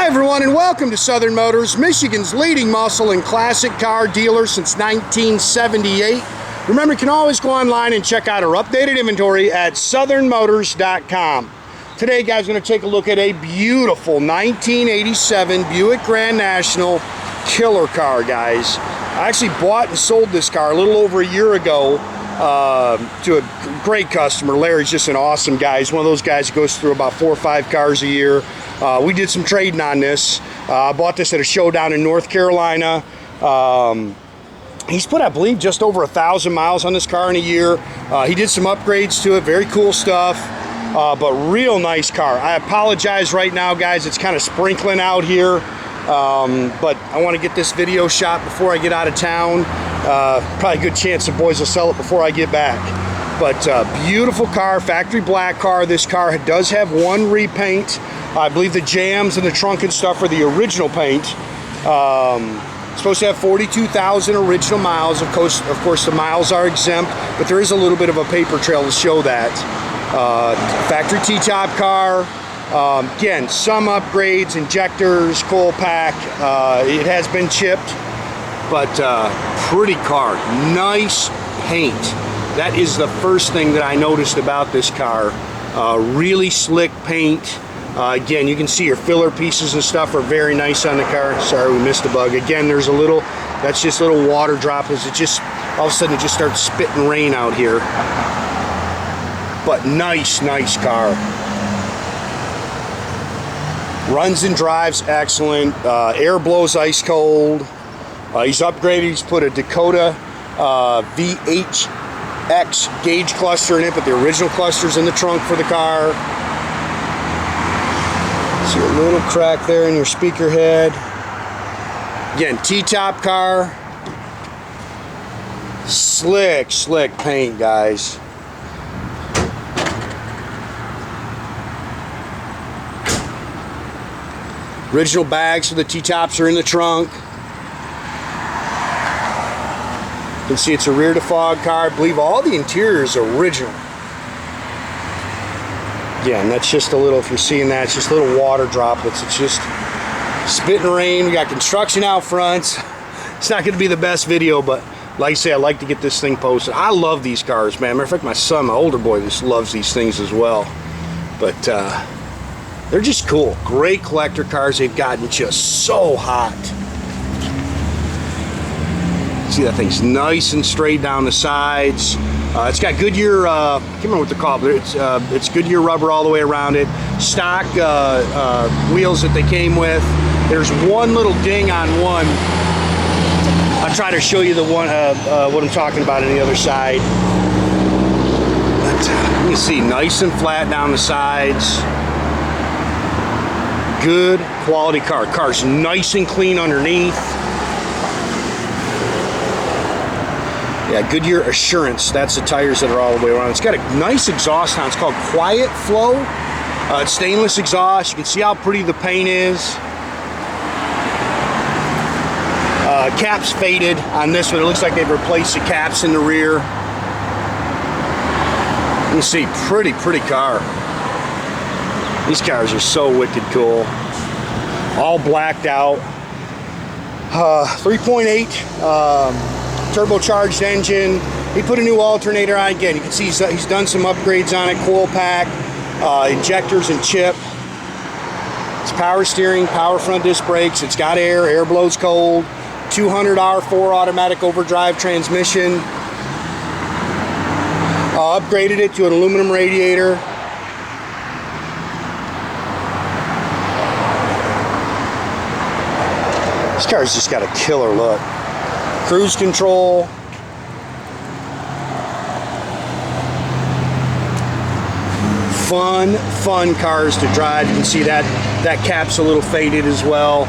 Hi everyone, and welcome to Southern Motors, Michigan's leading muscle and classic car dealer since 1978. Remember, you can always go online and check out our updated inventory at southernmotors.com. Today, guys, we're going to take a look at a beautiful 1987 Buick Grand National killer car, guys. I actually bought and sold this car a little over a year ago to a great customer. Larry's just an awesome guy. He's one of those guys who goes through about 4 or 5 cars a year. We did some trading on this. I bought this at a show down in North Carolina. He's put, I believe, just over 1,000 miles on this car in a year. He did some upgrades to it, very cool stuff, but real nice car. I apologize right now, guys, it's kind of sprinkling out here, but I want to get this video shot before I get out of town. Probably a good chance the boys will sell it before I get back. But beautiful car, factory black car. This car does have one repaint. I believe the jams and the trunk and stuff are the original paint. Supposed to have 42,000 original miles. Of course, the miles are exempt, but there is a little bit of a paper trail to show that. Factory T-top car. Again, some upgrades, injectors, coil pack. It has been chipped, but pretty car. Nice paint. That is the first thing that I noticed about this car. Really slick paint. Again, you can see your filler pieces and stuff are very nice on the car. Sorry, we missed a bug. Again, there's a little, that's just little water droplets. It just, all of a sudden it just starts spitting rain out here. But nice car. Runs and drives excellent. Air blows ice cold. He's upgraded. He's put a Dakota VHX gauge cluster in it, but the original cluster's in the trunk for the car. See a little crack there in your speaker head. Again, T-top car. Slick paint, guys. Original bags for the T-tops are in the trunk. You can see it's a rear defog car. I believe all the interior is original. Again, that's just a little, if you're seeing that, it's just little water droplets. It's just spitting rain. We got construction out front. It's not going to be the best video, but like I say, I like to get this thing posted. I love these cars, man. Matter of fact, my son, my older boy, just loves these things as well. But they're just cool. Great collector cars. They've gotten just so hot. See, that thing's nice and straight down the sides. It's got Goodyear, I can't remember what they're called, but it's Goodyear rubber all the way around it. Stock wheels that they came with. There's one little ding on one. I'll try to show you the one, what I'm talking about on the other side. But you can see nice and flat down the sides. Good quality car. Car's nice and clean underneath. Yeah, Goodyear Assurance, that's the tires that are all the way around. It's got a nice exhaust on it. It's called Quiet Flow. It's stainless exhaust. You can see how pretty the paint is. Cap's faded on this one. It looks like they've replaced the caps in the rear. You can see, pretty car. These cars are so wicked cool. All blacked out. 3.8. Turbocharged engine. He put a new alternator on. Again, you can see he's done some upgrades on it. Coil pack, injectors and chip. It's power steering, power front disc brakes. It's got air blows cold. 200 R4 automatic overdrive transmission. Upgraded it to an aluminum radiator. This car's just got a killer look. Cruise control. Fun cars to drive. You can see that cap's a little faded as well.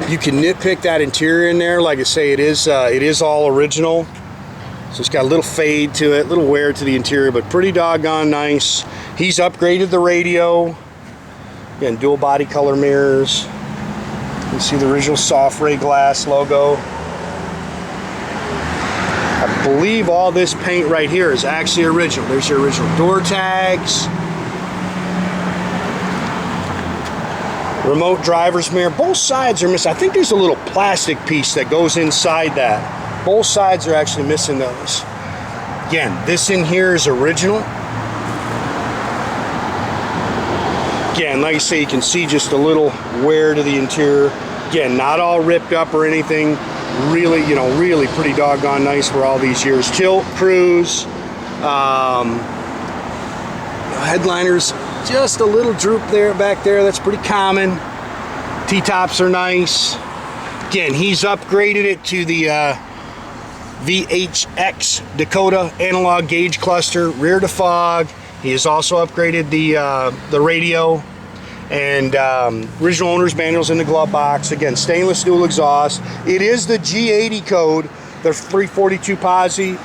You can nitpick that interior in there. Like I say, it is all original. So it's got a little fade to it, a little wear to the interior, but pretty doggone nice. He's upgraded the radio. Again, dual body color mirrors. You can see the original soft ray glass logo. I believe all this paint right here is actually original. There's your original door tags. Remote driver's mirror. Both sides are missing. I think there's a little plastic piece that goes inside that. Both sides are actually missing those. Again, this in here is original. Again, like I say, you can see just a little wear to the interior. Again, not all ripped up or anything. Really, you know, really pretty doggone nice for all these years. Tilt, cruise. Headliners, just a little droop there, back there. That's pretty common. T-tops are nice. Again, he's upgraded it to the VHX Dakota analog gauge cluster, rear defog. He has also upgraded the radio, and original owner's manuals in the glove box. Again, stainless steel exhaust. It is the G80 code. The 342 posi,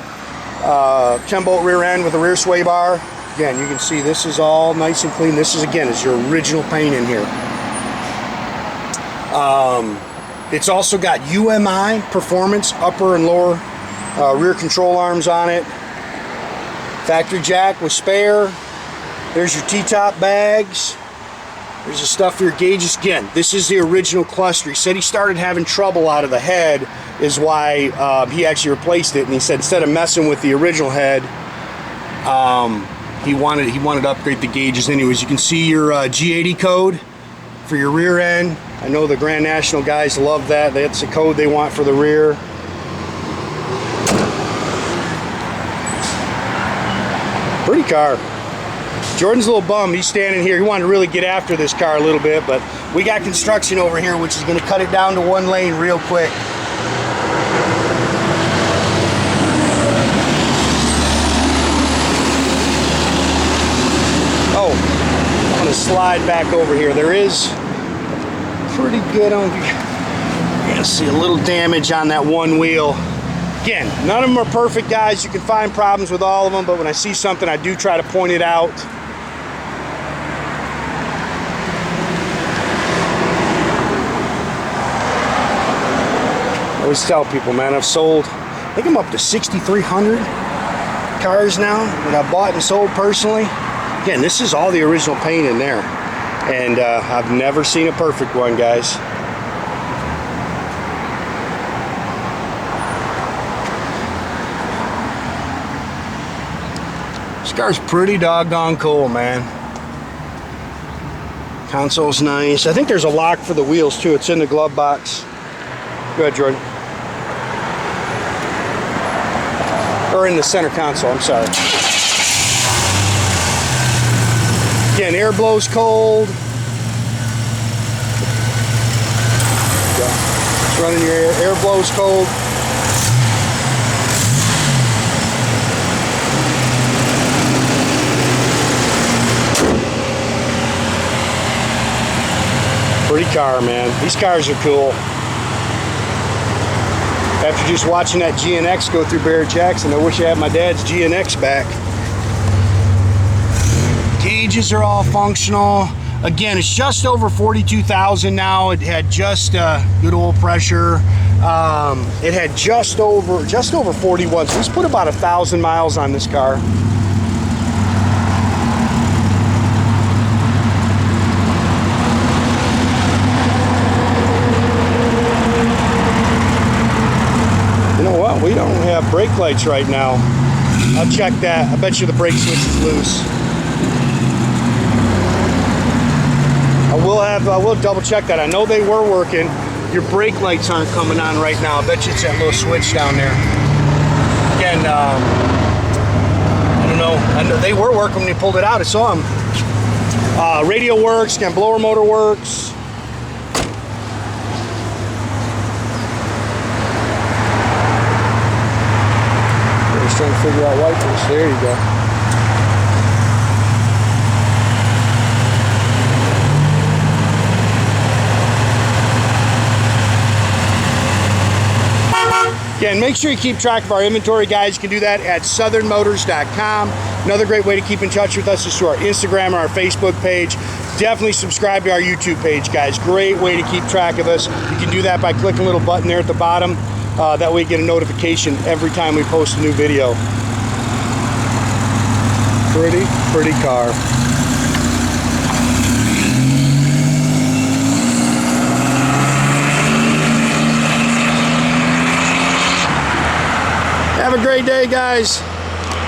10-bolt rear end with a rear sway bar. Again, you can see this is all nice and clean. This is, again, is your original paint in here. It's also got UMI Performance upper and lower rear control arms on it. Factory jack with spare. There's your T-top bags. There's the stuff for your gauges. Again, this is the original cluster. He said he started having trouble out of the head, is why he actually replaced it. And he said instead of messing with the original head, he wanted to upgrade the gauges. Anyways, you can see your G80 code for your rear end. I know the Grand National guys love that. That's the code they want for the rear. Pretty car. Jordan's a little bummed. He's standing here. He wanted to really get after this car a little bit, but we got construction over here, which is going to cut it down to one lane real quick. Oh, I'm going to slide back over here. There is pretty good on. You're going to see a little damage on that one wheel. Again, none of them are perfect, guys. You can find problems with all of them, but when I see something, I do try to point it out. I always tell people, man, I've sold, I think I'm up to 6,300 cars now that I've bought and sold personally. Again, this is all the original paint in there. And I've never seen a perfect one, guys. This car's pretty doggone cool, man. Console's nice. I think there's a lock for the wheels too. It's in the glove box. Go ahead, Jordan. Or in the center console, I'm sorry. Again, air blows cold. It's running your air blows cold. Pretty car, man. These cars are cool. After just watching that GNX go through Barrett Jackson, I wish I had my dad's GNX back. Gauges are all functional. Again, it's just over 42,000 now. It had just good oil pressure. It had just over 41. So let's put about 1,000 miles on this car. You know what? We don't have brake lights right now. I'll check that. I bet you the brake switch is loose. I will double check that. I know they were working. Your brake lights aren't coming on right now. I bet you it's that little switch down there. Again, I don't know. I know they were working when you pulled it out. I saw them. Radio works. Again, blower motor works. I'm just trying to figure out wipers. There you go. Again, make sure you keep track of our inventory, guys. You can do that at southernmotors.com. Another great way to keep in touch with us is through our Instagram or our Facebook page. Definitely subscribe to our YouTube page, guys. Great way to keep track of us. You can do that by clicking a little button there at the bottom. That way you get a notification every time we post a new video. Pretty car. Have a great day, guys.